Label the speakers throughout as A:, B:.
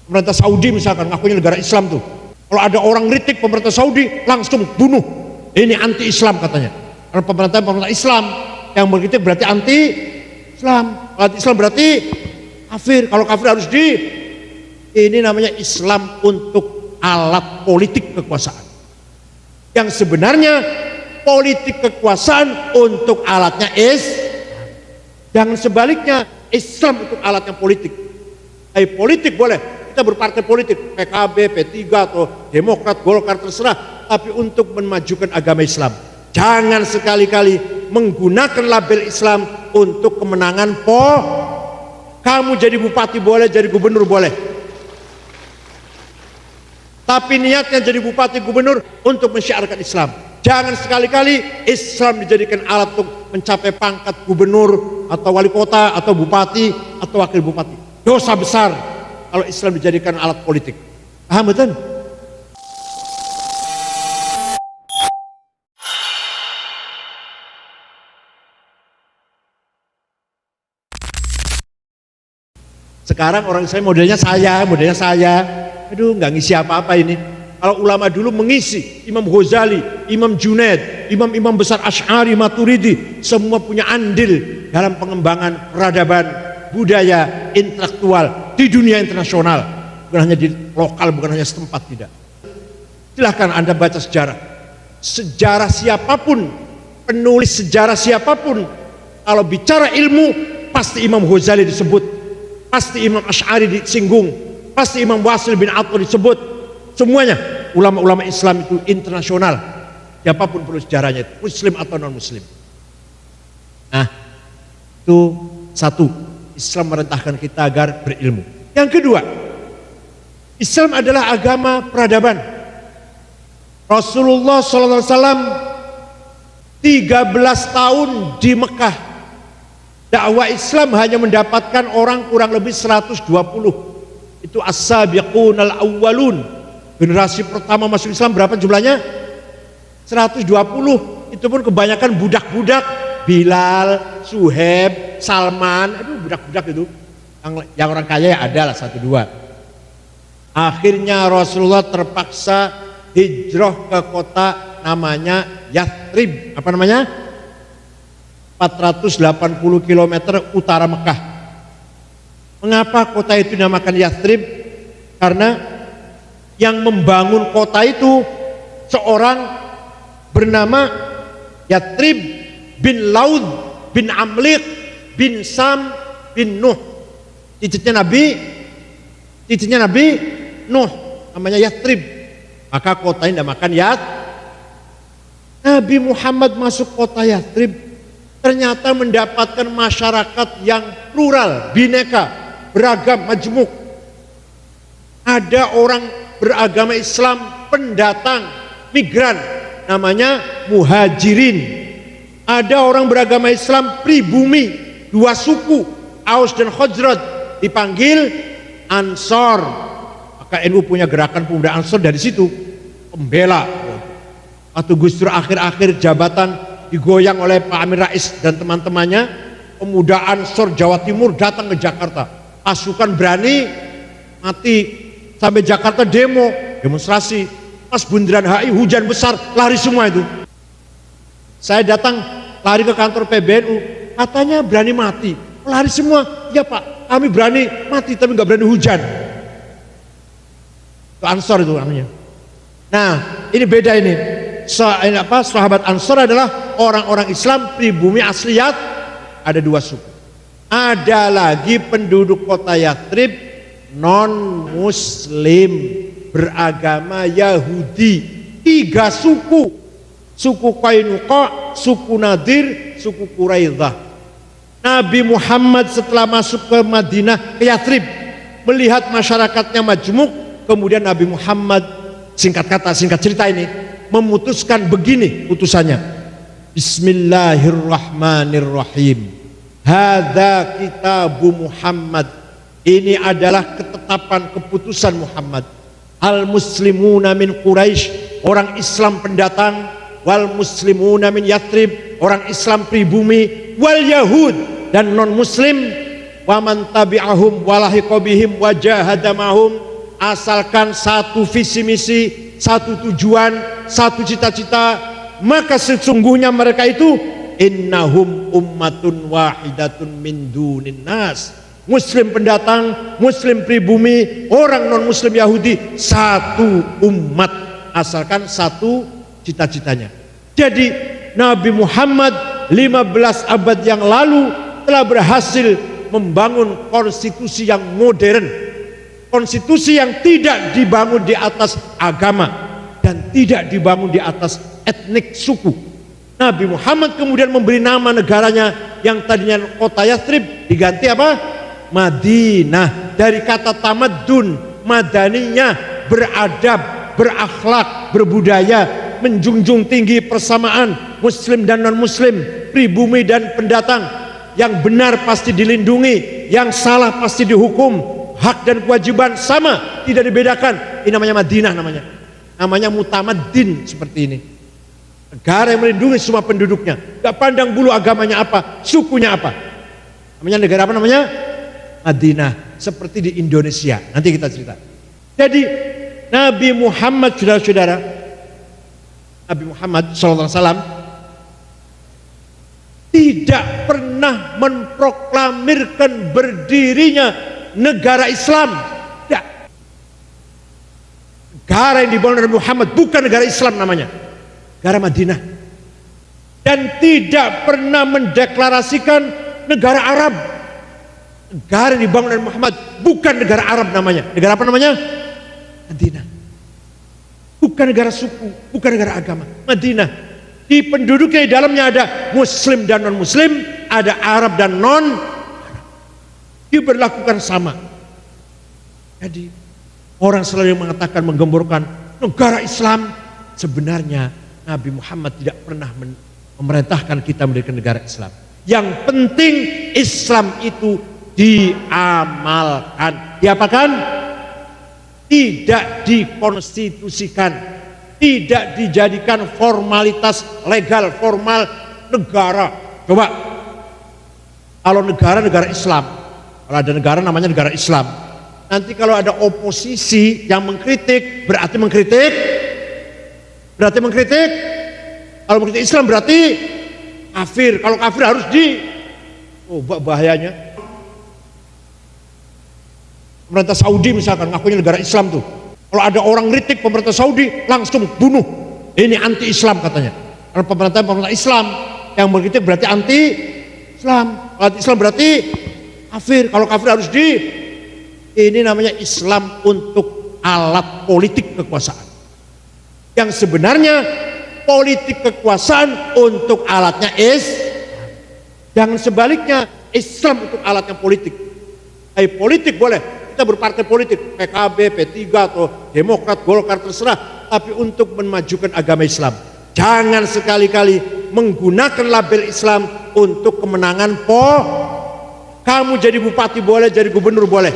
A: Pemerintah Saudi misalkan ngakunya negara Islam tuh. Kalau ada orang kritik pemerintah Saudi, langsung bunuh. Ini anti-Islam katanya. Karena pemerintah Islam yang berkritik berarti anti-Islam. Kalau anti-Islam berarti kafir. Kalau kafir harus ini namanya Islam untuk alat politik kekuasaan. Yang sebenarnya politik kekuasaan untuk alatnya jangan sebaliknya, Islam untuk alatnya politik. Politik boleh, kita berpartai politik, PKB, P3 atau Demokrat, Golkar terserah, tapi untuk memajukan agama Islam. Jangan sekali-kali menggunakan label Islam untuk kemenangan kamu jadi bupati boleh, jadi gubernur boleh. Tapi niatnya jadi bupati gubernur untuk mensyiarkan Islam. Jangan sekali-kali Islam dijadikan alat untuk mencapai pangkat gubernur atau wali kota atau bupati atau wakil bupati. Dosa besar kalau Islam dijadikan alat politik. Paham betul? Sekarang orang saya modelnya saya. Aduh, nggak ngisi apa-apa ini. Kalau ulama dulu mengisi, Imam Ghazali, Imam Junaid, imam-imam besar Asy'ari, Maturidi, semua punya andil dalam pengembangan peradaban, budaya, intelektual di dunia internasional, bukan hanya di lokal, bukan hanya setempat, tidak. Silahkan Anda baca sejarah siapapun, penulis sejarah siapapun, kalau bicara ilmu pasti Imam Ghazali disebut, pasti Imam Asy'ari disinggung, pasti Imam Wasil bin Atha disebut. Semuanya ulama-ulama Islam itu internasional, siapapun penulis sejarahnya, muslim atau non muslim. Nah, itu satu, Islam merintahkan kita agar berilmu. Yang kedua, Islam adalah agama peradaban. Rasulullah SAW 13 tahun di Mekah, dakwah Islam hanya mendapatkan orang kurang lebih 120. Itu as-sabiqunal awwalun. Generasi pertama masuk Islam berapa jumlahnya? 120. Itu pun kebanyakan budak-budak, Bilal, Suhaib, Salman, aduh budak-budak itu. Yang orang kaya ya ada lah 1-2. Akhirnya Rasulullah terpaksa hijrah ke kota namanya Yathrib. Apa namanya? 480 km utara Mekah. Mengapa kota itu dinamakan Yathrib? Karena yang membangun kota itu seorang bernama Yathrib bin Laud bin Amliq bin Sam bin Nuh. Cicitnya Nabi Nuh, namanya Yathrib. Maka kota ini dinamakan Nabi Muhammad masuk kota Yathrib, ternyata mendapatkan masyarakat yang plural, bineka, beragam, majmuk. Ada orang beragama Islam pendatang, migran, namanya muhajirin. Ada orang beragama Islam pribumi, 2 suku, Aus dan Khazraj, dipanggil Ansor. Maka NU punya gerakan pemuda Ansor dari situ, pembela. Atau Gus Dur akhir-akhir jabatan digoyang oleh Pak Amin Rais dan teman-temannya, pemuda Ansor Jawa Timur datang ke Jakarta. Pasukan berani mati. Sampai Jakarta demonstrasi, pas bundaran HI hujan besar, lari semua itu. Saya datang lari ke kantor PBNU, katanya berani mati, lari semua. Ya Pak, kami berani mati tapi nggak berani hujan. Itu Ansor itu namanya. Nah, ini beda ini. Sahabat Ansor adalah orang-orang Islam pribumi asliyat, ada 2 suku. Ada lagi penduduk kota Yathrib non muslim, beragama Yahudi, 3 suku, suku Qainuqa, suku Nadir, suku Quraidah. Nabi Muhammad setelah masuk ke Madinah, ke Yathrib, melihat masyarakatnya majmuk, kemudian Nabi Muhammad singkat cerita ini memutuskan begini putusannya, Bismillahirrahmanirrahim, hadza kitabu Muhammad. Ini adalah ketetapan keputusan Muhammad. Al muslimuna min Quraisy, orang Islam pendatang, wal muslimuna min Yathrib, orang Islam pribumi, wal Yahud dan non muslim, wa man tabi'ahum wa lahiqa bihim wa jahada mahum asalkan satu visi misi, satu tujuan, satu cita-cita, maka sesungguhnya mereka itu innahum ummatun wahidatun min dunin nas. Muslim pendatang, muslim pribumi, orang non muslim Yahudi, satu umat asalkan satu cita-citanya. Jadi Nabi Muhammad 15 abad yang lalu telah berhasil membangun konstitusi yang modern, konstitusi yang tidak dibangun di atas agama dan tidak dibangun di atas etnik suku. Nabi Muhammad kemudian memberi nama negaranya yang tadinya kota Yathrib diganti apa? Madinah, dari kata tamadun, madaninya beradab, berakhlak, berbudaya, menjunjung tinggi persamaan muslim dan non muslim, pribumi dan pendatang. Yang benar pasti dilindungi, yang salah pasti dihukum, hak dan kewajiban sama, tidak dibedakan. Ini namanya Madinah, namanya mutamaddin, seperti ini. Negara yang melindungi semua penduduknya, gak pandang bulu agamanya apa, sukunya apa. Namanya negara apa namanya? Madinah, seperti di Indonesia. Nanti kita cerita. Jadi Nabi Muhammad, saudara-saudara, Nabi Muhammad SAW tidak pernah memproklamirkan berdirinya negara Islam. Tidak. Negara yang dibangun Nabi Muhammad bukan negara Islam namanya, negara Madinah. Dan tidak pernah mendeklarasikan negara Arab. Negara yang dibangun Nabi Muhammad bukan negara Arab namanya. Negara apa namanya? Madinah. Bukan negara suku, bukan negara agama. Madinah. Di penduduknya di dalamnya ada muslim dan non muslim, ada Arab dan non Arab. Diberlakukan sama. Jadi orang selalu mengatakan, menggemborkan negara Islam, sebenarnya Nabi Muhammad tidak pernah memerintahkan kita mendirikan negara Islam. Yang penting Islam itu diamalkan. Diapakan? Tidak dikonstitusikan, tidak dijadikan formalitas legal, formal negara. Coba, kalau negara Islam, kalau ada negara namanya negara Islam, nanti kalau ada oposisi yang mengkritik, berarti mengkritik. Kalau mengkritik Islam berarti kafir. Kalau kafir harus bahayanya. Pemerintah Saudi misalkan ngakunya negara Islam tuh. Kalau ada orang kritik pemerintah Saudi, langsung bunuh. Ini anti Islam katanya. Karena pemerintah Islam yang berkritik berarti anti Islam. Kalau anti Islam berarti kafir. Kalau kafir harus ini namanya Islam untuk alat politik kekuasaan. Yang sebenarnya politik kekuasaan untuk alatnya jangan sebaliknya, Islam untuk alatnya politik. Politik boleh, kita berpartai politik, PKB, P3 atau Demokrat, Golkar, terserah, tapi untuk memajukan agama Islam. Jangan sekali-kali menggunakan label Islam untuk kemenangan kamu jadi bupati boleh, jadi gubernur boleh,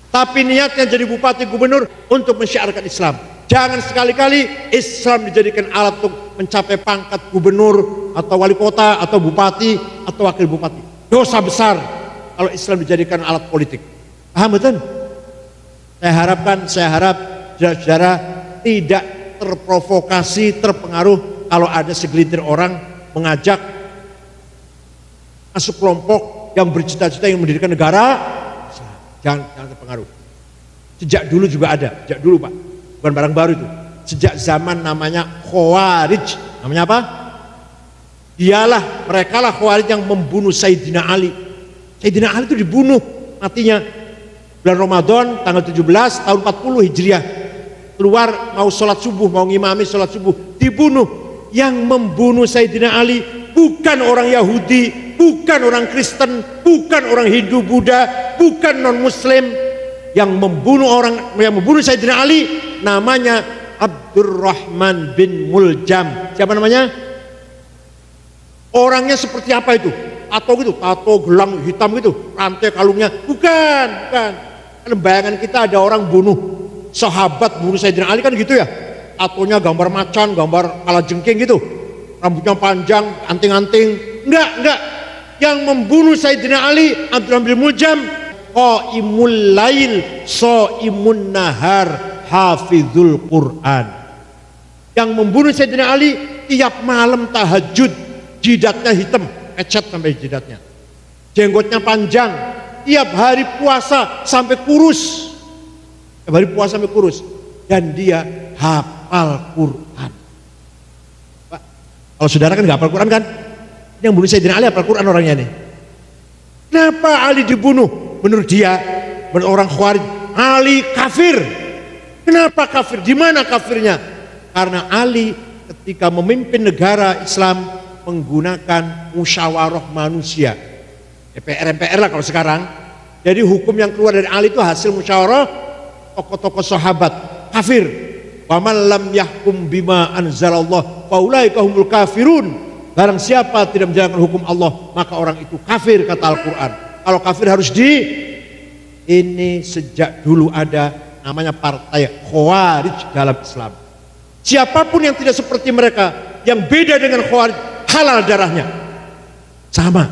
A: tapi niatnya jadi bupati gubernur untuk mensyiarkan Islam. Jangan sekali-kali Islam dijadikan alat untuk mencapai pangkat gubernur atau wali kota atau bupati atau wakil bupati. Dosa besar kalau Islam dijadikan alat politik. Paham betul? Saya harap saudara-saudara tidak terprovokasi, terpengaruh kalau ada segelintir orang mengajak masuk kelompok yang bercita-cita yang mendirikan negara. Jangan terpengaruh. Sejak dulu juga ada, sejak dulu Pak, bukan barang baru itu. Sejak zaman namanya Khawarij. Namanya apa? Mereka lah Khawarij yang membunuh Sayyidina Ali. Sayyidina Ali itu dibunuh matinya bulan Ramadan tanggal 17 tahun 40 Hijriah. Keluar mau sholat subuh, mau ngimami sholat subuh, dibunuh. Yang membunuh Sayyidina Ali bukan orang Yahudi, bukan orang Kristen, bukan orang Hindu, Buddha, bukan non Muslim. Yang membunuh Sayyidina Ali namanya Abdurrahman bin Muljam. Siapa namanya? Orangnya seperti apa itu? Tato gelang hitam gitu, rantai kalungnya. Bukan. Kan bayangan kita ada orang bunuh sahabat, bunuh Sayyidina Ali kan gitu ya. Tatonya gambar macan, gambar kalajengking gitu. Rambutnya panjang, anting-anting. Enggak. Yang membunuh Sayyidina Ali, Abdurrahman bin Muljam, qaimul lail shaimun nahar hafizul Quran. Yang membunuh Sayyidina Ali tiap malam tahajud, jidatnya hitam, ecet sampai jidatnya. Jenggotnya panjang, tiap hari puasa sampai kurus. Tiap hari puasa sampai kurus. Dan dia hafal Quran. Pak, kalau saudara kan nggak hafal Quran kan? Yang bunuh Sayyidina Ali hafal Quran orangnya nih. Kenapa Ali dibunuh? Menurut dia, menurut orang Khawarij, Ali kafir. Kenapa kafir? Di mana kafirnya? Karena Ali ketika memimpin negara Islam menggunakan musyawarah manusia. MPR lah kalau sekarang. Jadi hukum yang keluar dari Ali itu hasil musyawarah tokoh-tokoh sahabat. Kafir. Wa man lam yahkum bima anzalallah faulaika humul kafirun. Barang siapa tidak menjalankan hukum Allah, maka orang itu kafir, kata Al-Quran. Kalau kafir harus ini sejak dulu ada namanya partai Khawarij dalam Islam. Siapapun yang tidak seperti mereka, yang beda dengan Khawarij, halal darahnya. Sama.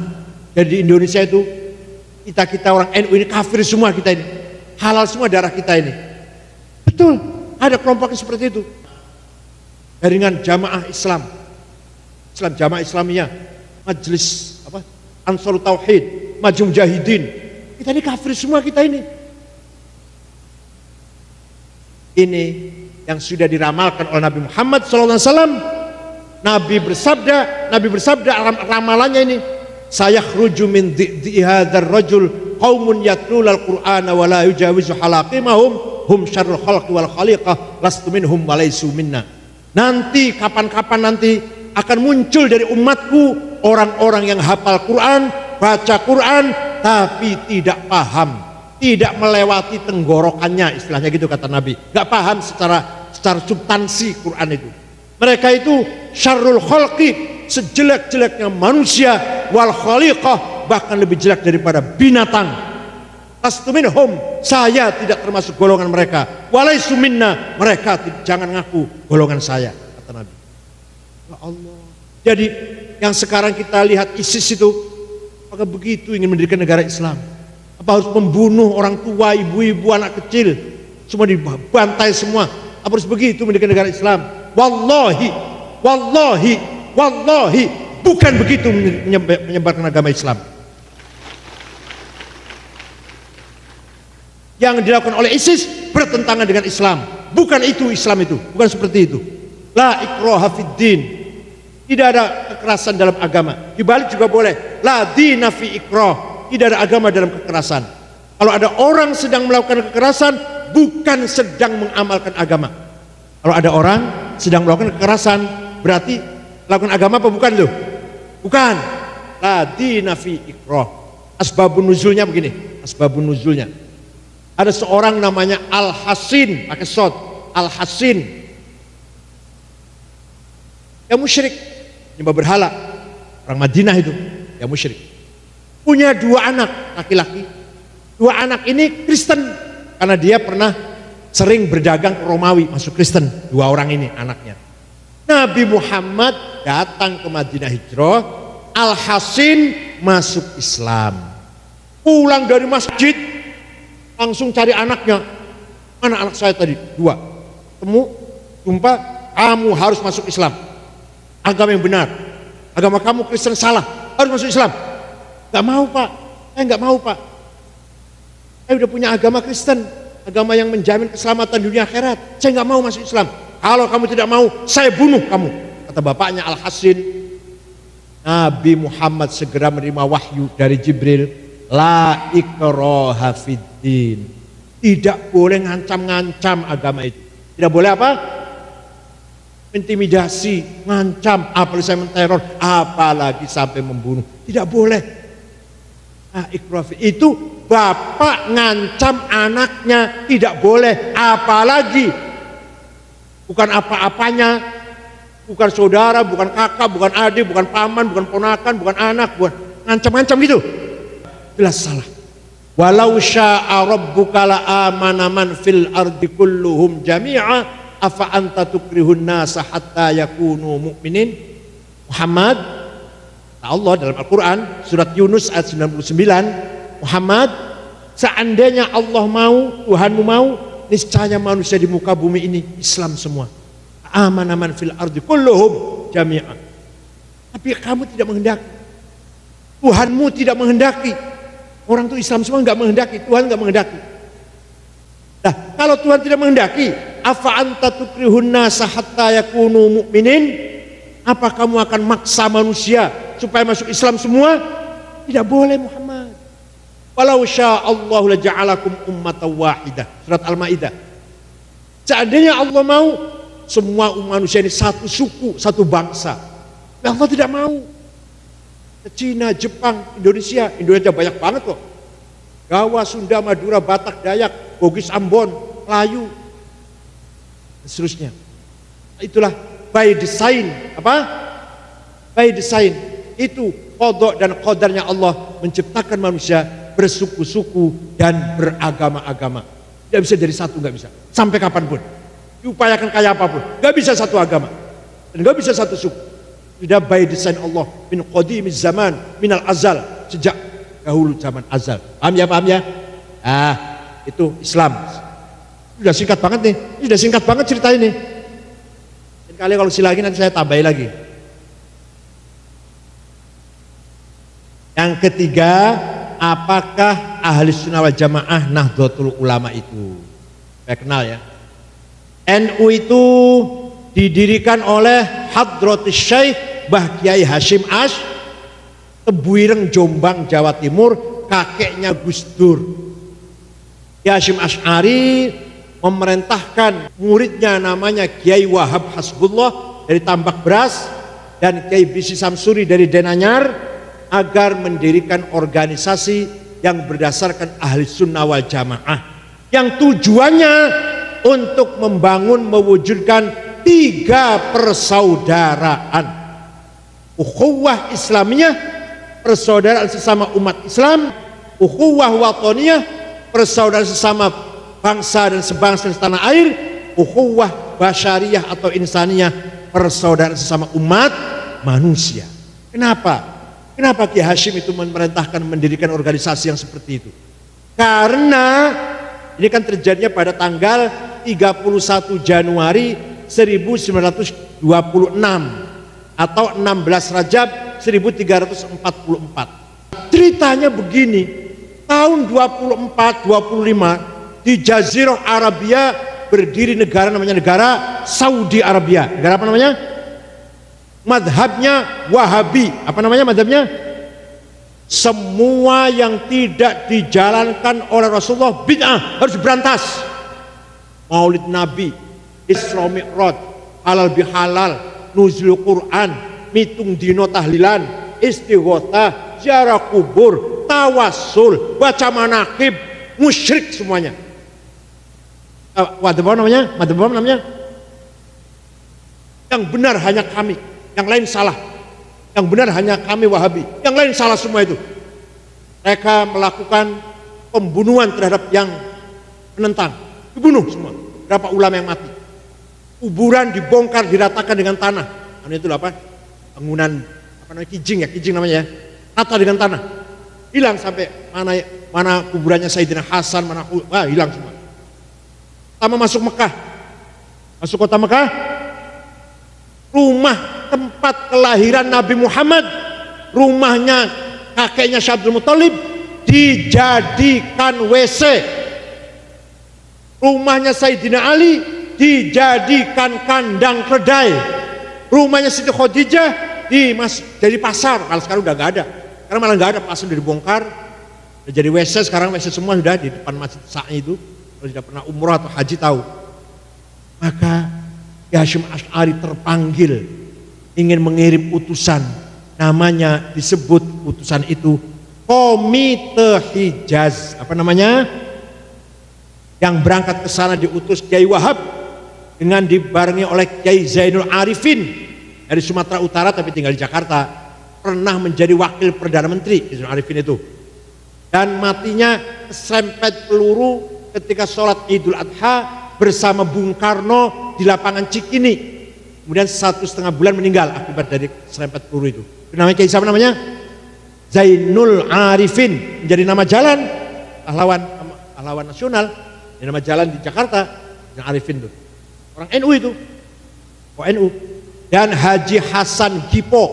A: Jadi di Indonesia itu kita orang NU ini kafir semua, kita ini halal semua darah kita ini. Betul, ada kelompok seperti itu. Jaringan jamaah Islam jamaah Islamiyah, majelis Ansarut Tauhid, Majum Mujahidin, kita ini kafir semua, kita ini yang sudah diramalkan oleh Nabi Muhammad SAW. Nabi bersabda ramalannya ini, sayakhruju min dhi'i hadzal rajul qaumun yatlul al-Qur'ana wa la yujawizu halaqimahum hum syarrul khalqi wal khaliqah lastu minhum wa laysu minna. Nanti kapan-kapan nanti akan muncul dari umatku orang-orang yang hafal Quran, baca Quran tapi tidak paham, tidak melewati tenggorokannya, istilahnya gitu kata Nabi. Gak paham secara substansi Quran itu. Mereka itu syarrul khalqi, sejelek-jeleknya manusia, wal khaliqah, bahkan lebih jelek daripada binatang. Lastu minhum, saya tidak termasuk golongan mereka. Walaisu minna, mereka jangan ngaku golongan saya, kata Nabi. Ya Allah. Jadi yang sekarang kita lihat ISIS itu, apakah begitu ingin mendirikan negara Islam? Apa harus membunuh orang tua, ibu-ibu, anak kecil, semua dibantai semua? Apa harus begitu mendirikan negara Islam? Wallahi bukan begitu menyebarkan agama Islam. Yang dilakukan oleh ISIS bertentangan dengan Islam. Bukan itu Islam itu, bukan seperti itu. La ikraha fid din. Tidak ada kekerasan dalam agama. Dibalik juga boleh. La dina fi ikrah. Tidak ada agama dalam kekerasan. Kalau ada orang sedang melakukan kekerasan, bukan sedang mengamalkan agama. Kalau ada orang sedang melakukan kekerasan, berarti melakukan agama apa bukan loh? Bukan. La dina fi ikrah. Asbabun nuzulnya begini. Asbabun nuzulnya. Ada seorang namanya Al-Hasin, pakai shot. Al-Hasin. Yang musyrik, nyembah berhala, orang Madinah itu, yang musyrik. Punya 2 anak laki-laki. 2 anak ini Kristen karena dia pernah sering berdagang ke Romawi, masuk Kristen. 2 orang ini anaknya. Nabi Muhammad datang ke Madinah hijrah, Al-Hasin masuk Islam. Pulang dari masjid langsung cari anaknya. Mana anak saya tadi? 2. Jumpa, kamu harus masuk Islam. Agama yang benar. Agama kamu Kristen salah, harus masuk Islam. Gak mau pak, saya gak mau pak. Saya udah punya agama Kristen, agama yang menjamin keselamatan dunia akhirat. Saya gak mau masuk Islam. Kalau kamu tidak mau, saya bunuh kamu, kata bapaknya Al-Hasin. Nabi Muhammad segera menerima wahyu dari Jibril. La ikraha fiddin. Tidak boleh ngancam-ngancam agama itu. Tidak boleh apa? Intimidasi, ngancam, apalagi saya menteror, apalagi sampai membunuh. Tidak boleh. Nah, ikrafi itu bapak ngancam anaknya, tidak boleh. Apalagi bukan apa-apanya, bukan saudara, bukan kakak, bukan adik, bukan paman, bukan ponakan, bukan anak, bukan ngancam-ngancam gitu. Jelas salah. Walau syaa rabbuka la amana man fil ardi kulluhum jami'a afa anta tukrihun nasa hatta yakunu mu'minin. Muhammad, Allah dalam Al-Quran surat Yunus ayat 99, Muhammad, Seandainya Allah mau, Tuhanmu mau, niscaya manusia di muka bumi ini Islam semua. Aman fil ardi kulluhum jami'an. Tapi kamu tidak menghendaki. Tuhanmu tidak menghendaki. Orang itu Islam semua enggak menghendaki, Tuhan enggak menghendaki. Nah, kalau Tuhan tidak menghendaki, afa anta tukrihun nasa hatta yakunu mu'minin? Apa kamu akan maksa manusia supaya masuk Islam semua? Tidak boleh Muhammad. Walau sya'allahu la ja'alakum ummatan wahidah. Surat Al-Maidah. Seandainya Allah mau, semua manusia ini satu suku, satu bangsa. Tapi Allah tidak mau. Cina, Jepang, Indonesia banyak banget kok. Jawa, Sunda, Madura, Batak, Dayak, Bugis, Ambon, Melayu, dan seterusnya. Itulah by design. Apa? By design. Itu qada dan qadarnya Allah menciptakan manusia bersuku-suku dan beragama-agama. Tidak bisa jadi satu, nggak bisa. Sampai kapanpun. Diupayakan kayak apapun, nggak bisa satu agama dan nggak bisa satu suku. Sudah by design Allah min qadimiz zaman minal azal, sejak dahulu zaman azal. Paham ya? Itu Islam. Sudah singkat banget nih. Sudah singkat banget cerita ini. Dan kali kalau silahkan nanti saya tambahin lagi. Yang ketiga, apakah ahli sunnah wal jamaah Nahdlatul Ulama itu? Saya kenal ya. NU itu didirikan oleh Hadratus Syekh Mbah Kiai Hasyim Ash, Tebuireng, Jombang, Jawa Timur, kakeknya Gus Dur. Kiai Hasyim Asy'ari memerintahkan muridnya namanya Kiai Wahab Hasbullah dari Tambak Beras dan Kiai Bisi Samsuri dari Denanyar agar mendirikan organisasi yang berdasarkan ahli sunnah wal jamaah yang tujuannya untuk membangun, mewujudkan 3 persaudaraan. Ukhuwah Islamiyah, persaudaraan sesama umat Islam. Ukhuwah watoniyah, persaudaraan sesama bangsa dan sebangsa dan setanah air. Ukhuwah basyariyah atau insaniyah, persaudaraan sesama umat manusia. Kenapa Kiai Hasyim itu memerintahkan mendirikan organisasi yang seperti itu? Karena ini kan terjadinya pada tanggal 31 Januari 1926 atau 16 Rajab 1344. Ceritanya begini, tahun 24-25 di Jazirah Arabia berdiri negara namanya negara Saudi Arabia. Negara apa namanya? Madhabnya Wahabi. Apa namanya madhabnya? Semua yang tidak dijalankan oleh Rasulullah bid'ah, harus berantas. Maulid Nabi, Isra Mi'raj, halal bihalal, nuzul Quran, mitung dino tahlilan, istighothah, ziarah kubur, tawassul, baca manaqib, musyrik semuanya. Madhab namanya? Yang benar hanya kami, yang lain salah. Yang benar hanya kami Wahabi, yang lain salah semua itu. Mereka melakukan pembunuhan terhadap yang menentang, dibunuh semua. Berapa ulama yang mati? Kuburan dibongkar, diratakan dengan tanah. Itu apa? Bangunan apa namanya? Kijing namanya ya. Rata dengan tanah. Hilang sampai mana kuburannya Sayyidina Hasan, hilang semua. Pertama masuk Mekah, masuk kota Mekah, rumah tempat kelahiran Nabi Muhammad, rumahnya kakeknya Syabdul Muthalib dijadikan WC. Rumahnya Sayyidina Ali dijadikan kandang keledai. Rumahnya Siti Khadijah jadi pasar. Kalau sekarang udah nggak ada, karena malah nggak ada, pasar udah dibongkar, udah jadi WC. Sekarang WC semua sudah di depan Masjid Sa'i itu. Kalau tidak pernah umrah atau haji tahu. Maka Kiai Hasyim Asy'ari terpanggil ingin mengirim utusan, namanya disebut utusan itu Komite Hijaz. Apa namanya? Yang berangkat ke sana diutus Kiai Wahab dengan dibarengi oleh Kiai Zainul Arifin dari Sumatera Utara tapi tinggal di Jakarta, pernah menjadi wakil Perdana Menteri Zainul Arifin itu, dan matinya keserempet peluru ketika sholat Idul Adha bersama Bung Karno di lapangan Cikini. Kemudian 1,5 bulan meninggal akibat dari serempet peluru itu. Namanya Kiai siapa namanya? Zainul Arifin, menjadi nama jalan. pahlawan nasional, ini nama jalan di Jakarta, yang Arifin tuh, orang NU itu, ONU, dan Haji Hasan Gipo,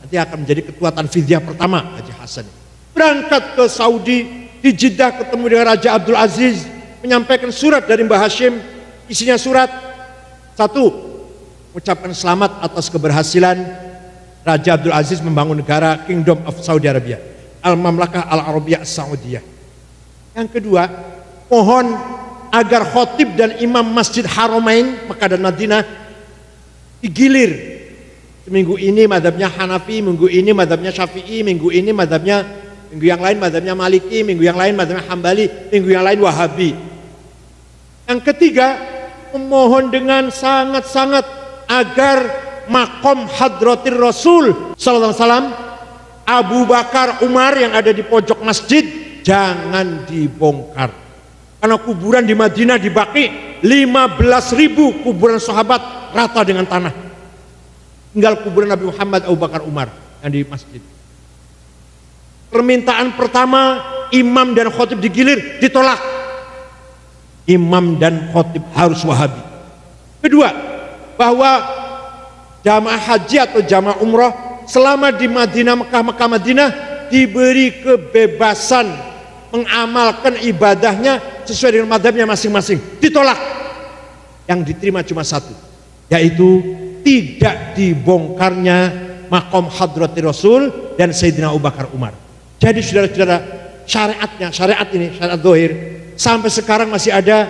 A: nanti akan menjadi ketua Tanfidziyah pertama, Haji Hasan, berangkat ke Saudi, di Jeddah ketemu dengan Raja Abdul Aziz, menyampaikan surat dari Mbah Hashim, isinya surat, satu, mengucapkan selamat atas keberhasilan Raja Abdul Aziz membangun negara Kingdom of Saudi Arabia, Al-Mamlakah Al-Arabiyah Saudiyah. Yang kedua, mohon agar khotib dan imam Masjid Haramain Mekah dan Madinah digilir. Minggu ini madhabnya Hanafi, minggu ini madhabnya Syafi'i, minggu yang lain madhabnya Maliki, minggu yang lain madhabnya Hambali, minggu yang lain Wahabi. Yang ketiga, memohon dengan sangat-sangat agar makom hadratir Rasul sallallahu alaihi wasallam, Abu Bakar, Umar yang ada di pojok masjid jangan dibongkar. Karena kuburan di Madinah di Baqi 15.000 kuburan sahabat rata dengan tanah. Tinggal kuburan Nabi Muhammad, Abu Bakar, Umar yang di masjid. Permintaan pertama, imam dan khotib digilir, ditolak. Imam dan khotib harus Wahabi. Kedua, bahwa jamaah haji atau jamaah umroh selama di Madinah, Mekah, Madinah diberi kebebasan mengamalkan ibadahnya sesuai dengan madhabnya masing-masing. Ditolak. Yang diterima cuma satu, yaitu tidak dibongkarnya makom hadratir Rasul dan Sayyidina Abu Bakar, Umar. Jadi saudara-saudara, syariat ini, syariat zahir, sampai sekarang masih ada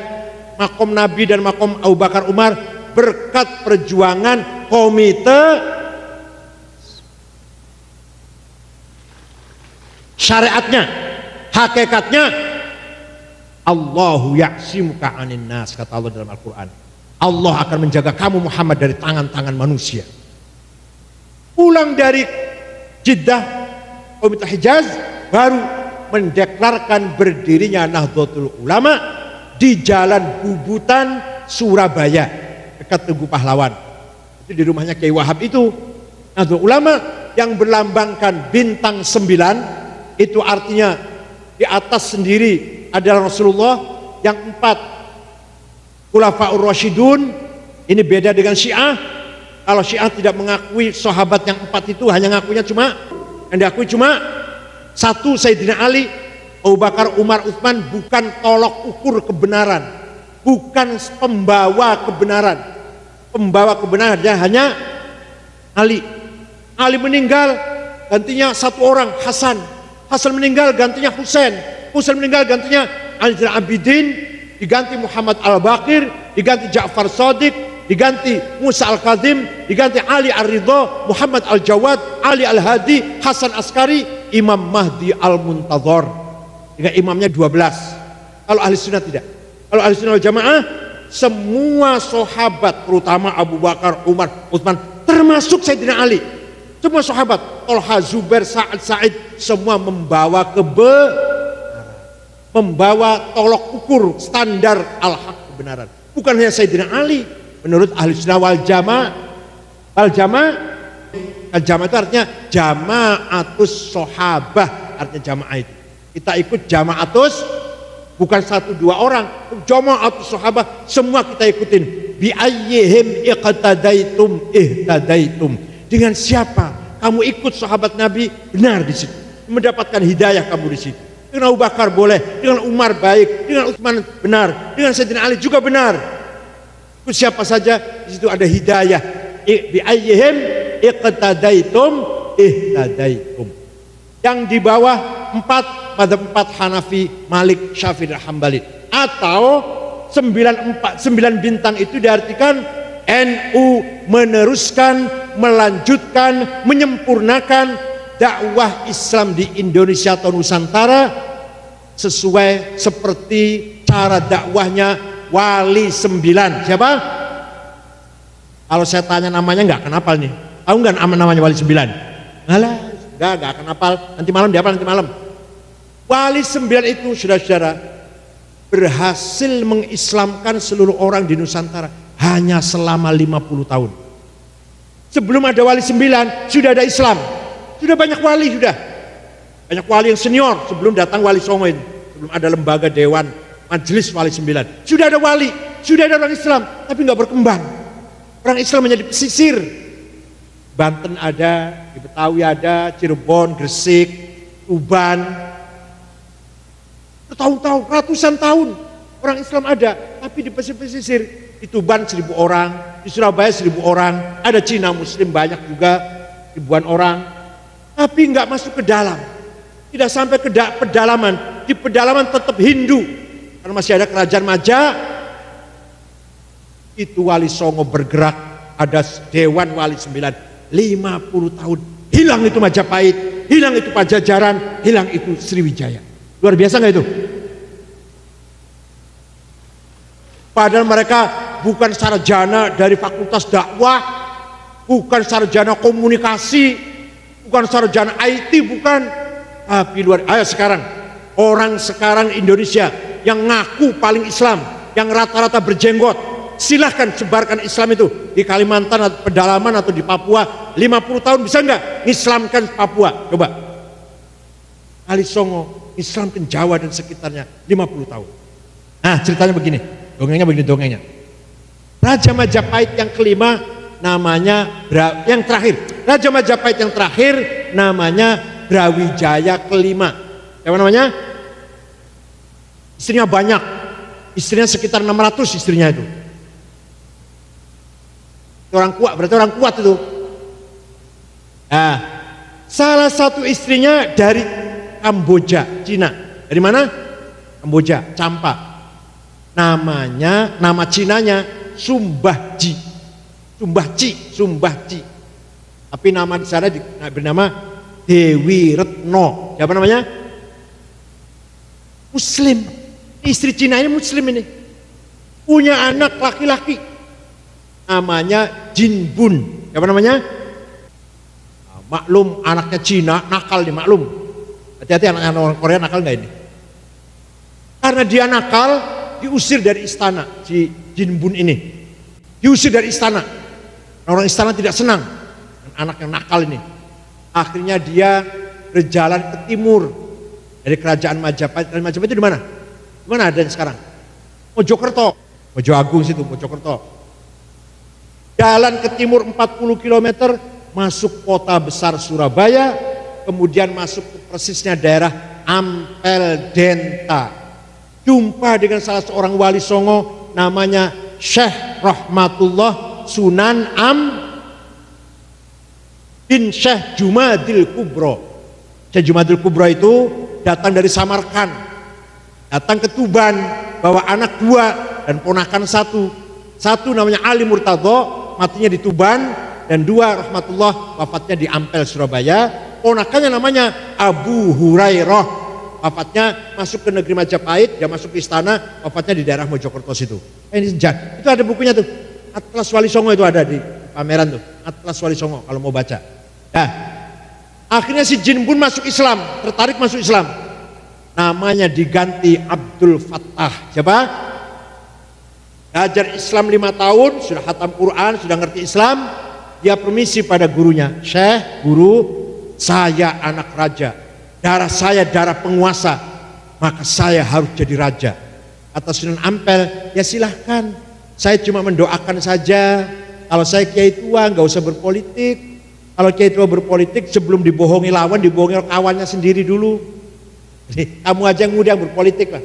A: makom Nabi dan makom Abu Bakar, Umar berkat perjuangan komite syariatnya. Hakikatnya Allahu ya'simuka 'anin nas, kata Allah dalam Al-Qur'an. Allah akan menjaga kamu Muhammad dari tangan-tangan manusia. Pulang dari Jeddah, Komite Hijaz baru mendeklarkan berdirinya Nahdlatul Ulama di Jalan Bubutan, Surabaya, dekat Tugu Pahlawan. Itu di rumahnya Kiai Wahab itu. Nahdlatul Ulama yang berlambangkan bintang 9, itu artinya di atas sendiri adalah Rasulullah, yang 4 Khulafaur Rasyidun. Ini beda dengan Syiah. Kalau Syiah tidak mengakui sahabat yang 4 itu, hanya ngakunya yang diakui cuma 1 Sayyidina Ali, Abu Bakar, Umar, Utsman, bukan tolok ukur kebenaran, bukan pembawa kebenaran. Pembawa kebenaran hanya Ali. Ali meninggal, gantinya 1 orang, Hasan. Hasan meninggal, gantinya Husain. Husain meninggal, gantinya Ali Zainal Abidin. Diganti Muhammad Al-Baqir, diganti Ja'far Shadiq, diganti Musa Al-Kazim, diganti Ali Ar-Ridha, Muhammad Al-Jawad, Ali Al-Hadi, Hasan Askari, Imam Mahdi Al-Muntadhar. Dengan imamnya 12. Kalau ahli sunnah tidak. Kalau ahli sunnah wal jamaah, semua sahabat, terutama Abu Bakar, Umar, Utsman, termasuk Sayyidina Ali, semua sahabat, Thalha, Zubair, Sa'ad, Sa'id, semua membawa membawa tolok ukur standar al-haq kebenaran. Bukan hanya Sayyidina Ali. Menurut ahli sunnah wal jamaah, al-jamaah itu artinya jama'atus sahabah, artinya jamaah itu. Kita ikut jama'atus, bukan 1-2 orang, jama'atus sahabah, semua kita ikutin. Bi ayyihim iqtadaitum ihtadaitum. Dengan siapa kamu ikut sahabat Nabi, benar di situ. Mendapatkan hidayah kamu di situ. Dengan Abu Bakar boleh, dengan Umar baik, dengan Utsman benar, dengan Sayyidina Ali juga benar. Itu siapa saja, di situ ada hidayah. Bi ayyihim iqtadaitum ihtadaitum. Yang di bawah 4, madzhab 4 Hanafi, Malik, Syafi'i dan Hambali. Atau 9 bintang itu diartikan NU meneruskan, melanjutkan, menyempurnakan dakwah Islam di Indonesia atau Nusantara sesuai seperti cara dakwahnya Wali 9. Siapa? Kalau saya tanya namanya nggak akan hafal nih. Tahu nggak namanya Wali 9? Alah, nggak akan hafal. Nanti malam dihafal nanti malam. Wali 9 itu saudara-saudara berhasil mengislamkan seluruh orang di Nusantara hanya selama 50 tahun. Sebelum ada Wali 9 sudah ada Islam. Sudah banyak wali, sudah banyak wali yang senior sebelum datang Wali Songo ini, sebelum ada lembaga dewan Majelis Wali 9. Sudah ada wali, sudah ada orang Islam, tapi nggak berkembang. Orang Islam menjadi pesisir. Banten ada, di Betawi ada, Cirebon, Gresik, Tuban. Bertahun-tahun, ratusan tahun orang Islam ada, tapi di pesisir. Di Tuban 1.000 orang, di Surabaya 1.000 orang, ada Cina Muslim banyak juga, ribuan orang, tapi nggak masuk ke dalam, tidak sampai ke pedalaman. Di pedalaman tetap Hindu, karena masih ada kerajaan Majapahit. Itu Wali Songo bergerak, ada Dewan Wali 9, 50 tahun, hilang itu Majapahit, hilang itu Pajajaran, hilang itu Sriwijaya. Luar biasa nggak itu? Padahal mereka bukan sarjana dari fakultas dakwah, bukan sarjana komunikasi, bukan sarjana IT, bukan. Tapi ayo sekarang, orang sekarang Indonesia yang ngaku paling Islam, yang rata-rata berjenggot, silahkan sebarkan Islam itu di Kalimantan atau pedalaman atau di Papua. 50 tahun bisa nggak Islamkan Papua? Coba. Wali Songo Islamkan Jawa dan sekitarnya 50 tahun. Nah ceritanya begini, dongengnya. Raja Majapahit yang kelima namanya yang terakhir. Raja Majapahit yang terakhir namanya Brawijaya kelima. Siapa namanya? Istrinya banyak. Istrinya sekitar 600 istrinya itu. Orang kuat, berarti orang kuat itu. Nah, salah satu istrinya dari Kamboja, Cina. Dari mana? Kamboja, Champa. Nama Cinanya Sumbahji. Tapi nama di sana bernama Dewi Retno. Siapa namanya? Muslim. Istri Cina ini Muslim ini. Punya anak laki-laki. Namanya Jinbun. Siapa namanya? Maklum anaknya Cina nakal nih, maklum. Hati-hati anak orang Korea nakal nggak ini? Karena dia nakal, diusir dari istana si Jinbun ini. Diusir dari istana. Orang istana tidak senang dengan anak yang nakal ini. Akhirnya dia berjalan ke timur dari kerajaan Majapahit. Dan Majapahit itu di mana? Di mana ada sekarang? Mojokerto, Mojo Agung situ, Mojokerto. Jalan ke timur 40 km, masuk kota besar Surabaya, kemudian masuk ke persisnya daerah Ampel Denta. Jumpa dengan salah seorang wali Songo namanya Syekh Rahmatullah Sunan bin Syekh Jumadil Kubro. Syekh Jumadil Kubro itu datang dari Samarkand, datang ke Tuban, bawa anak 2 dan ponakan 1. 1 namanya Ali Murtadho, matinya di Tuban, dan 2 Rahmatullah wafatnya di Ampel Surabaya. Ponakannya namanya Abu Hurairah, wafatnya masuk ke negeri Majapahit, dia masuk ke istana, wafatnya di daerah Mojokerto situ. Ini sejak itu ada bukunya tuh, Atlas Wali Songo itu ada di pameran tuh, Atlas Wali Songo kalau mau baca. Nah, akhirnya si Jinbun masuk Islam, tertarik masuk Islam. Namanya diganti Abdul Fattah. Siapa? Belajar Islam 5 tahun, sudah khatam Quran, sudah ngerti Islam. Dia permisi pada gurunya, Syekh, guru, saya anak raja, darah saya darah penguasa, maka saya harus jadi raja. Kata Sunan Ampel, ya silahkan, saya cuma mendoakan saja. Kalau saya kiai tua nggak usah berpolitik. Kalau kiai tua berpolitik sebelum dibohongi lawan, dibohongi kawannya sendiri dulu. Jadi kamu aja yang muda yang berpolitik lah.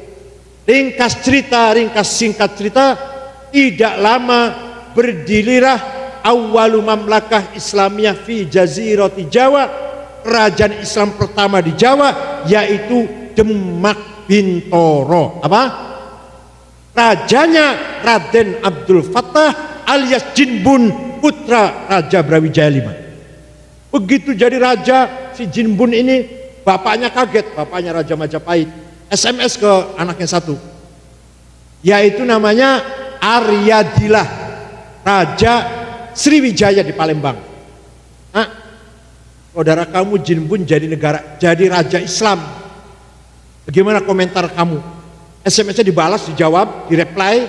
A: Ringkas singkat cerita, tidak lama berdirilah awwalu mamlakah Islamiyah fi jazirati Jawa, kerajaan Islam pertama di Jawa, yaitu Demak Bintoro. Apa? Rajanya Raden Abdul Fattah alias Jinbun, putra Raja Brawijaya V. Begitu jadi raja, si Jinbun ini bapaknya kaget, bapaknya Raja Majapahit, SMS ke anaknya 1, yaitu namanya Aryadillah, Raja Sriwijaya di Palembang. Nah, saudara kamu Jinbun jadi raja Islam. Bagaimana komentar kamu? SMS-nya dibalas, dijawab, direply.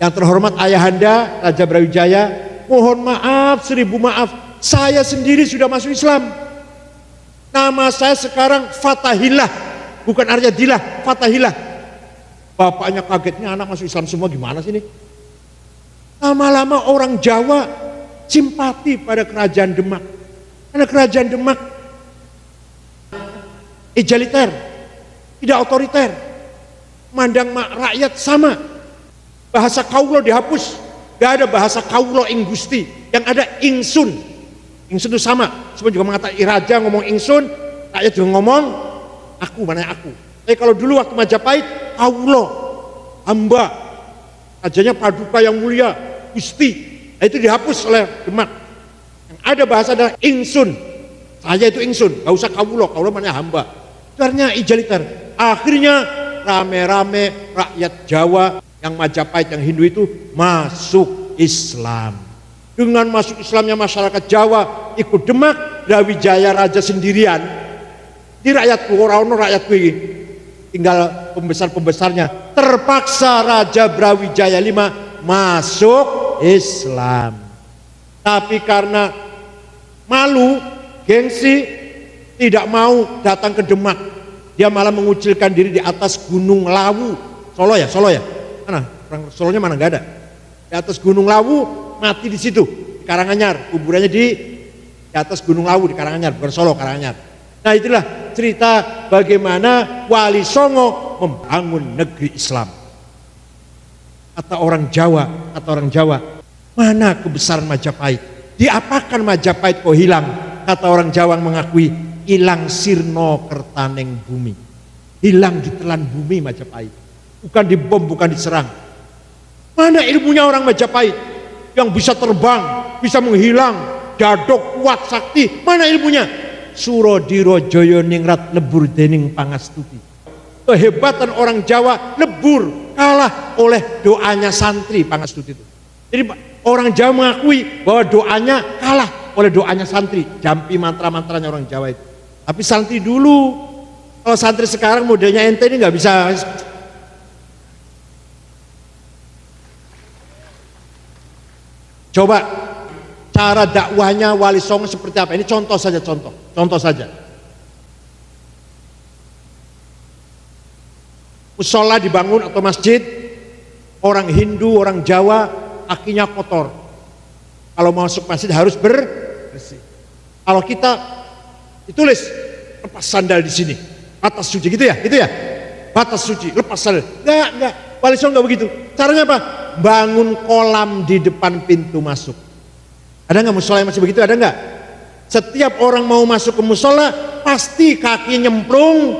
A: Yang terhormat ayahanda Raja Brawijaya, mohon maaf, 1000 maaf, saya sendiri sudah masuk Islam. Nama saya sekarang Fatahillah, bukan Aryadilah, Fatahilah. Bapaknya kagetnya anak masuk Islam semua, gimana sih ini? Lama-lama orang Jawa simpati pada kerajaan Demak. Karena kerajaan Demak egaliter, tidak otoriter, mandang rakyat sama. Bahasa kaulo dihapus, gak ada bahasa kaulo ing Gusti, yang ada ingsun. Ingsun itu sama, semua juga mengatakan raja ngomong ingsun, rakyat juga ngomong aku, mana aku. Tapi kalau dulu waktu Majapahit, kaulo, hamba, rajanya Paduka yang mulia, Gusti. Nah, itu dihapus oleh Demak. Yang ada bahasa adalah ingsun, saya itu ingsun, gak usah kaulo, kaulo mana hamba. Itu artinya egaliter. Akhirnya rame-rame rakyat Jawa yang Majapahit, yang Hindu itu masuk Islam. Dengan masuk Islamnya masyarakat Jawa ikut Demak, Brawijaya raja sendirian. Di rakyatku, orang-orang rakyatku ini tinggal pembesar-pembesarnya. Terpaksa Raja Brawijaya V masuk Islam. Tapi karena malu, gengsi, tidak mau datang ke Demak. Dia malah mengucilkan diri di atas Gunung Lawu. Solo ya? Mana? Orang Solonya mana? Gak ada. Di atas Gunung Lawu, mati di situ, di Karanganyar. Kuburannya di atas Gunung Lawu di Karanganyar, bukan Solo, Karanganyar. Nah, itulah cerita bagaimana Wali Songo membangun negeri Islam. Kata orang Jawa, mana kebesaran Majapahit? Diapakan Majapahit kok hilang? Kata orang Jawa mengakui, hilang sirno kertaneng bumi. Hilang ditelan bumi Majapahit. Bukan dibom, bukan diserang. Mana ilmunya orang Majapahit yang bisa terbang, bisa menghilang, dadok, kuat, sakti? Mana ilmunya? Surodiro Joyo Ningrat lebur dening pangastuti. Kehebatan orang Jawa lebur, kalah oleh doanya santri pangastuti itu. Jadi orang Jawa mengakui bahwa doanya kalah oleh doanya santri, jampi mantra-mantranya orang Jawa itu. Tapi santri dulu, kalau santri sekarang modelnya ente ini nggak bisa. Coba cara dakwahnya Wali Songo seperti apa? Ini contoh saja. Musola dibangun atau masjid, orang Hindu, orang Jawa kakinya kotor. Kalau masuk masjid harus bersih. Kalau kita ditulis lepas sandal di sini, batas suci, gitu ya? Batas suci, lepas sandal. Enggak. Wali Songo enggak begitu. Caranya apa? Bangun kolam di depan pintu masuk. Ada nggak musola yang masih begitu? Ada nggak? Setiap orang mau masuk ke musola pasti kaki nyemplung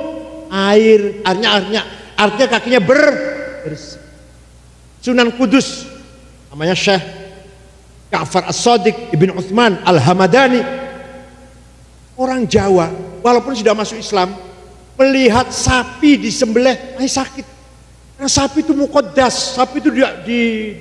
A: air. Artinya kakinya bersih. Sunan Kudus namanya Syekh Ja'far As-Shadiq Ibn Uthman Al-Hamadani, orang Jawa walaupun sudah masuk Islam, melihat sapi disembelih masih sakit. Karena sapi itu muqaddas, sapi itu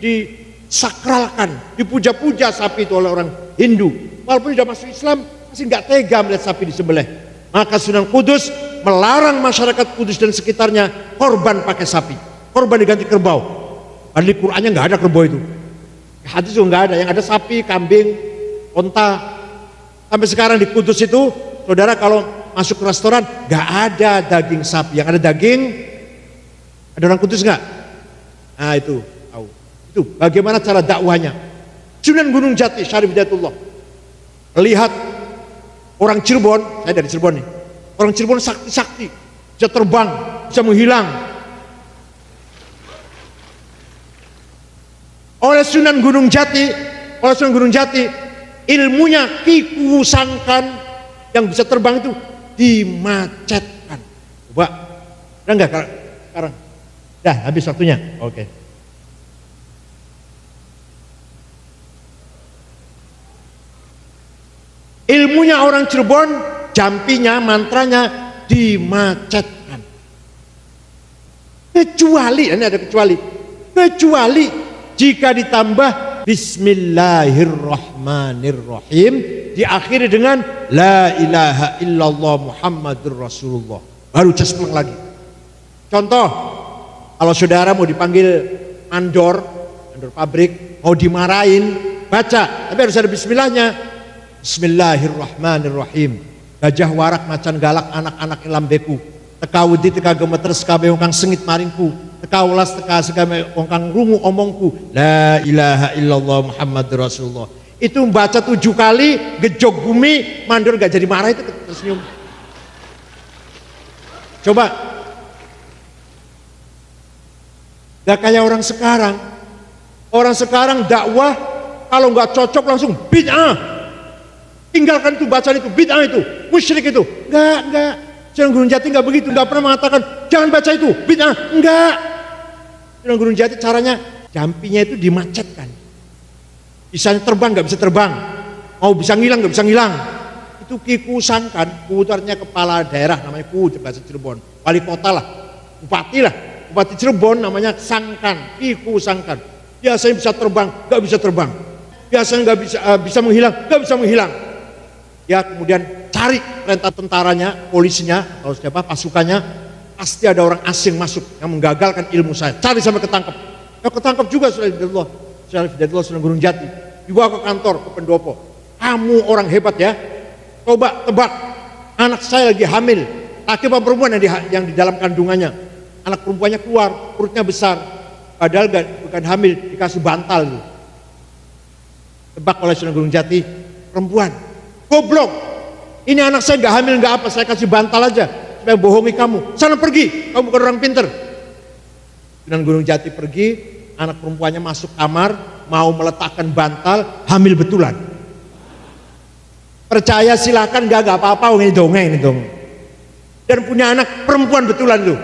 A: disakralkan, dipuja-puja sapi itu oleh orang Hindu. Walaupun sudah masuk Islam, masih nggak tega melihat sapi disembelih. Maka Sunan Kudus melarang masyarakat Kudus dan sekitarnya korban pakai sapi, korban diganti kerbau. Padahal di Qur'annya nggak ada kerbau itu, hadis juga nggak ada. Yang ada sapi, kambing, onta. Sampai sekarang di Kudus itu, saudara kalau masuk ke restoran nggak ada daging sapi, yang ada daging. Ada orang Kudus nggak? Nah itu tahu. Itu bagaimana cara dakwahnya. Sunan Gunung Jati Syarif Hidayatullah lihat orang Cirebon, saya dari Cirebon nih. Orang Cirebon sakti-sakti, bisa terbang, bisa menghilang. Oleh Sunan Gunung Jati, ilmunya Ki Sangkan yang bisa terbang itu dimacetkan. Coba, ada nggak sekarang? Dah habis waktunya. Oke. Ilmunya orang Cirebon, jampinya, mantranya dimacetkan. Kecuali jika ditambah Bismillahirrahmanirrahim, diakhiri dengan La ilaha illallah Muhammadur Rasulullah, baru cespleng lagi. Contoh, kalau saudara mau dipanggil mandor pabrik, mau dimarahin, baca, tapi harus ada bismillahnya. Bismillahirrahmanirrahim. Gajah warak macan galak anak-anak ilam beku. teka wedi teka gemetres kabeh wong kang sengit maringku, teka welas teka segame wong kang rungu omongku, la ilaha illallah Muhammadur Rasulullah. Itu membaca 7 kali, gejog bumi, mandor gak jadi marah itu tersenyum. Coba, gak kayak orang sekarang. Orang sekarang dakwah kalau nggak cocok langsung bid'ah. Tinggalkan itu, bacaan itu, bid'ah itu, musyrik itu. Enggak. Sunan Gunung Jati nggak begitu, nggak pernah mengatakan jangan baca itu, bid'ah. Enggak. Sunan Gunung Jati caranya jampinya itu dimacetkan. Bisanya terbang nggak bisa terbang, mau bisa ngilang nggak bisa ngilang. Itu kikusankan, ku itu artinya kepala daerah namanya ku bahasa Cirebon, wali kota lah, bupati lah, bupati Cirebon namanya sangkan, kikusankan. Biasanya bisa terbang, nggak bisa terbang. Biasanya nggak bisa menghilang, nggak bisa menghilang. Ya kemudian cari perintah tentaranya, polisinya atau siapa pasukannya, pasti ada orang asing masuk yang menggagalkan ilmu saya. Cari sampai ketangkep. Ya ketangkep juga Syarif Hidayatullah Sunan Gunung Jati, dibawa ke kantor ke pendopo. Kamu orang hebat ya, coba tebak, anak saya lagi hamil, laki apa perempuan yang di dalam kandungannya. Anak perempuannya keluar, perutnya besar, padahal bukan hamil, dikasih bantal. Tebak oleh Sunan Gunung Jati, perempuan. Goblok, ini anak saya gak hamil gak apa, saya kasih bantal aja supaya bohongi kamu. Sana pergi, kamu bukan orang pinter. Sunan Gunung Jati pergi, anak perempuannya masuk kamar, mau meletakkan bantal, hamil betulan. Percaya silakan, gak apa-apa, ini dongeng. Dan punya anak perempuan betulan tuh.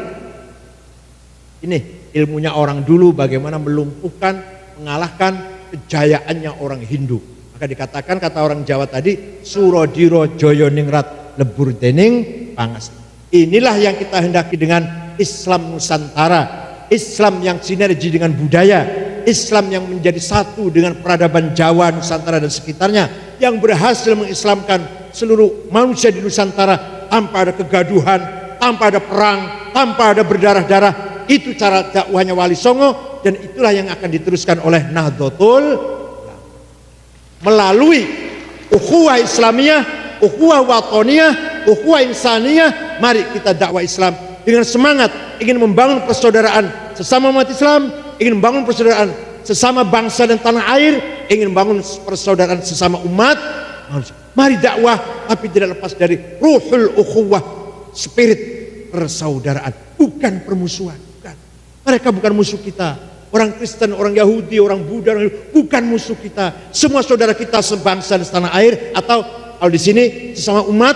A: Ini ilmunya orang dulu bagaimana melumpuhkan, mengalahkan kejayaannya orang Hindu. Maka dikatakan kata orang Jawa tadi, Surodiro Joyo Ningrat lebur dening pangas. Inilah yang kita hendaki dengan Islam Nusantara. Islam yang sinergi dengan budaya, Islam yang menjadi satu dengan peradaban Jawa, Nusantara dan sekitarnya, yang berhasil mengislamkan seluruh manusia di Nusantara tanpa ada kegaduhan, tanpa ada perang, tanpa ada berdarah-darah. Itu cara dakwahnya Wali Songo, dan itulah yang akan diteruskan oleh Nahdlatul melalui ukhuwah Islamiyah, ukhuwah watoniyah, ukhuwah insaniyah. Mari kita dakwah Islam dengan semangat ingin membangun persaudaraan sesama umat Islam, ingin membangun persaudaraan sesama bangsa dan tanah air, ingin membangun persaudaraan sesama umat manusia. Mari dakwah, tapi tidak lepas dari ruhul ukhuwah, spirit persaudaraan, bukan permusuhan. Bukan. Mereka bukan musuh kita. Orang Kristen, orang Yahudi, orang Buddha, bukan musuh kita. Semua saudara kita sebangsa dan tanah air, atau kalau di sini sesama umat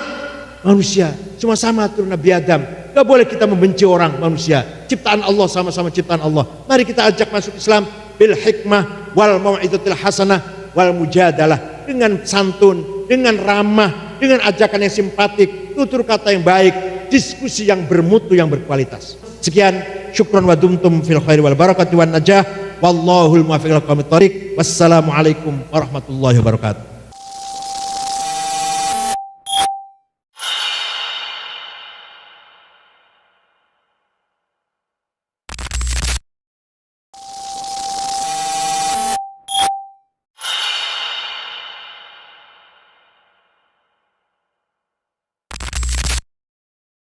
A: manusia, semua sama turun Nabi Adam. Gak boleh kita membenci orang manusia. Ciptaan Allah sama-sama ciptaan Allah. Mari kita ajak masuk Islam bil hikmah wal mau'izatil hasanah wal mujadalah, dengan santun, dengan ramah, dengan ajakan yang simpatik, tutur kata yang baik, diskusi yang bermutu, yang berkualitas. Sekian, syukran wa dumtum fil khairi wal barakati wan najah. Wallahul muwaffiq ila aqwamit thoriq. Wassalamualaikum warahmatullahi wabarakatuh.